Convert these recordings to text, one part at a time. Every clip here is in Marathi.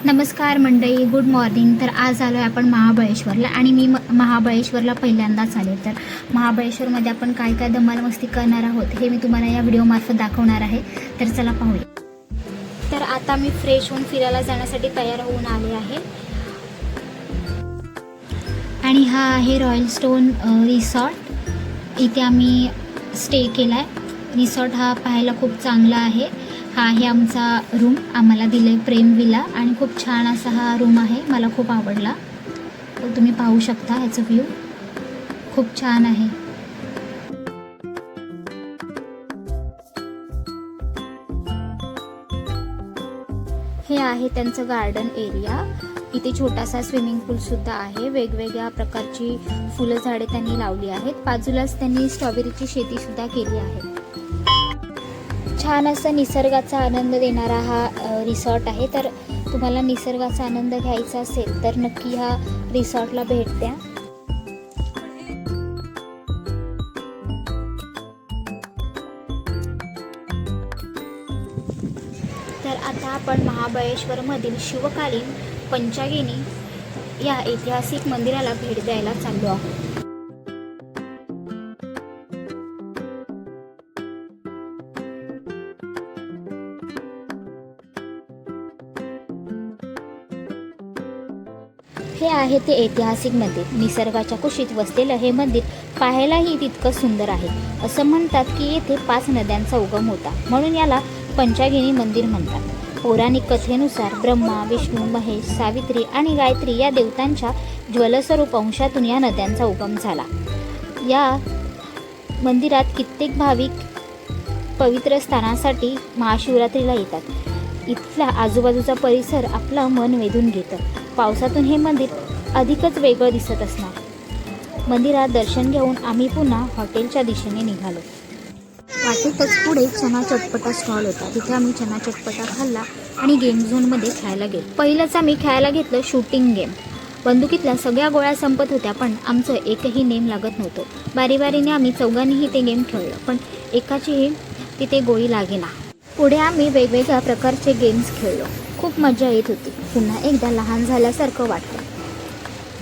नमस्कार मंडळी, गुड मॉर्निंग. तर आज आलो आहे आपण महाबळेश्वरला आणि मी महाबळेश्वरला पहिल्यांदाच आले. तर महाबळेश्वरमध्ये आपण काय काय धमाल मस्ती करणार आहोत हे मी तुम्हाला या व्हिडिओमार्फत दाखवणार आहे. तर चला पाहूया. तर आता मी फ्रेश होऊन फिरायला जाण्यासाठी तयार होऊन आले आहे आणि हा आहे रॉयल स्टोन रिसॉर्ट. इथे आम्ही स्टे केला आहे. रिसॉर्ट हा पाहायला खूप चांगला आहे. हा आहे आमचा रूम, आम्हाला दिले प्रेम विला आणि खूप छान असा हा रूम आहे. मला खूप आवडला. तर तुम्ही पाहू शकता ह्याचं व्ह्यू खूप छान आहे. हे आहे त्यांचं गार्डन एरिया. इथे छोटासा स्विमिंग पूल सुद्धा आहे. वेगवेगळ्या प्रकारची फुलं झाडे त्यांनी लावली आहेत. बाजूलाच त्यांनी स्ट्रॉबेरीची शेती सुद्धा केली आहे. छान असं निसर्गाचा आनंद देणारा हा रिसॉर्ट आहे. तर तुम्हाला निसर्गाचा आनंद घ्यायचा असेल तर नक्की ह्या रिसॉर्टला भेट द्या. तर आता आपण महाबळेश्वरमधील शिवकालीन पंचागिनी या ऐतिहासिक मंदिराला भेट द्यायला चाललो आहोत. हे आहे ते ऐतिहासिक मंदिर. निसर्गाच्या कुशीत वसलेलं हे मंदिर पाहायलाही तितकं सुंदर आहे. असं म्हणतात की येथे 5 नद्यांचा उगम होता, म्हणून याला पंचागिनी मंदिर म्हणतात. पौराणिक कथेनुसार ब्रह्मा, विष्णू, महेश, सावित्री आणि गायत्री या देवतांच्या ज्वलस्वरूप अंशातून या नद्यांचा उगम झाला. या मंदिरात कित्येक भाविक पवित्र स्थानासाठी महाशिवरात्रीला येतात. इथला आजूबाजूचा परिसर आपलं मन वेधून घेतं. पावसातून हे मंदिर अधिकच वेगळं दिसत असणार. मंदिरात दर्शन घेऊन आम्ही पुन्हा हॉटेलच्या दिशेने निघालो. वाटेतच पुढे चना चटपटा स्टॉल होता. तिथे आम्ही चना चटपटा खाल्ला आणि गेम झोनमध्ये खेळायला गेलो. पहिलंच आम्ही खेळायला घेतलं शूटिंग गेम. बंदुकीतल्या सगळ्या गोळ्या संपत होत्या, पण आमचं एकही नेम लागत नव्हतं. बारीबारीने आम्ही चौघांनीही ते गेम खेळलो, पण एकाचीही तिथे गोळी लागेना. पुढे आम्ही वेगवेगळ्या प्रकारचे गेम्स खेळलो. खूप मजा येत होती. पुन्हा एकदा लहान झाल्यासारखं वाटलं.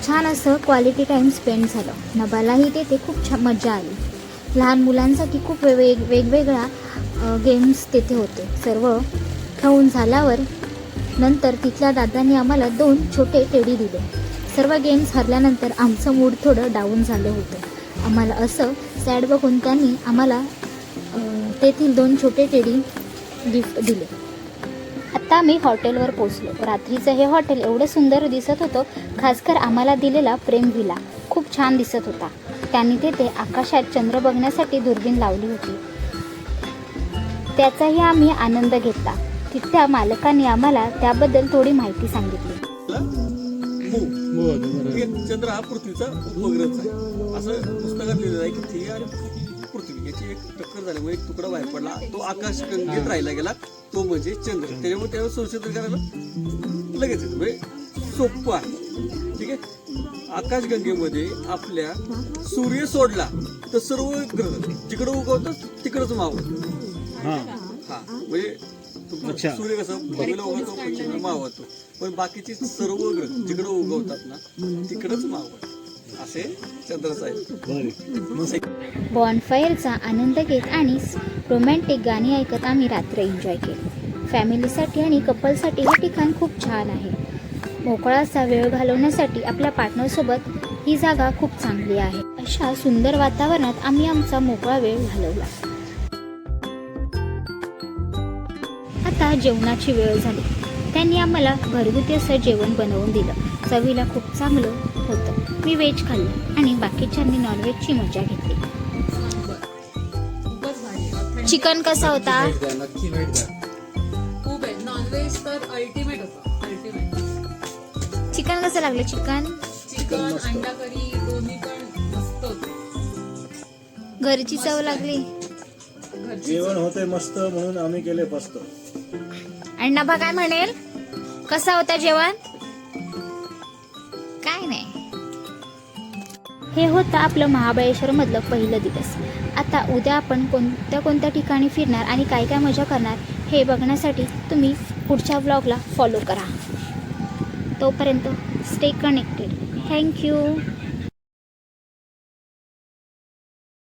छान असं क्वालिटी टाईम स्पेंड झालं. नभालाही तेथे खूप मजा आली. लहान मुलांसाठी खूप वेगवेगळ्या गेम्स तेथे होते. सर्व खेळून झाल्यावर नंतर तिथल्या दादांनी आम्हाला 2 छोटे टेडी दिले. सर्व गेम्स हरल्यानंतर आमचं मूड थोडं डाऊन झालं होतं. आम्हाला असं सॅड बघून त्यांनी आम्हाला तेथील 2 छोटे टेडी गिफ्ट दिले. आता आम्ही हॉटेलवर पोचलो. रात्रीचं हे हॉटेल एवढं सुंदर दिसत होतं. खासकर आम्हाला दिलेला प्रेम विला खूप छान दिसत होता. त्यांनी तेथे आकाशात चंद्र बघण्यासाठी दुर्बीण लावली होती. त्याचाही आम्ही आनंद घेतला. तिथल्या मालकांनी आम्हाला त्याबद्दल थोडी माहिती सांगितली. चंद्र हा पृथ्वीचा उपग्रह आहे असं पुस्तकात लिहिलेलं आहे की ती आणि पृथ्वी याची एक टक्कर झाल्यामुळे एक तुकडा बाहेर पडला. तो आकाश गंगेत राहिला गेला, तो म्हणजे चंद्र. त्याच्यामुळे त्यावर संशोधन करायला लगेच येतं, म्हणजे सोपं आहे. ठीक आहे. आकाशगंगेमध्ये आपल्या सूर्य सोडला तर सर्व ग्रह जिकडं उगवतात तिकडंच मावळत. हा म्हणजे सूर्य कसं भूमीला उगवतो, पश्चिमेला मावळतो, पण बाकीचे सर्व ग्रह जिकडं उगवतात ना तिकडंच मावळत. असे चंद्रच आहे. बॉनफायरचा आनंद घेत आणि रोमॅन्टिक गाणी ऐकत आम्ही रात्र एन्जॉय केली. फॅमिलीसाठी आणि कपलसाठी हे ठिकाण खूप छान आहे. मोकळा असा वेळ घालवण्यासाठी आपल्या पार्टनरसोबत ही जागा खूप चांगली आहे. अशा सुंदर वातावरणात आम्ही आमचा मोकळा वेळ घालवला. आता जेवणाची वेळ झाली. त्यांनी आम्हाला घरगुती असं जेवण बनवून दिलं. चवीला खूप चांगलं होतं. मी व्हेज खाल्लं आणि बाकीच्यांनी नॉनव्हेजची मजा घेतली. चिकन कसा होता? खूप आहे. नॉनव्हेज तर अल्टिमेट होतं. अल्टिमेट. चिकन कसं लागलं? चिकन अंडा करी दोन्ही पण मस्त होते. घरची चव लागली. जेवण होते मस्त म्हणून आम्ही केले फस्त. आणि नभा काय म्हणेल? कसं होतं जेवण? काय नाही. हे होतं आपलं महाबळेश्वर मधलं पहिलं दिवस. आता उद्या आपण कोणत्या ठिकाणी फिरणार आणि काय काय मजा करणार हे बघण्यासाठी तुम्ही पुढच्या व्लॉगला फॉलो करा. तोपर्यंत स्टे कनेक्टेड. थँक्यू.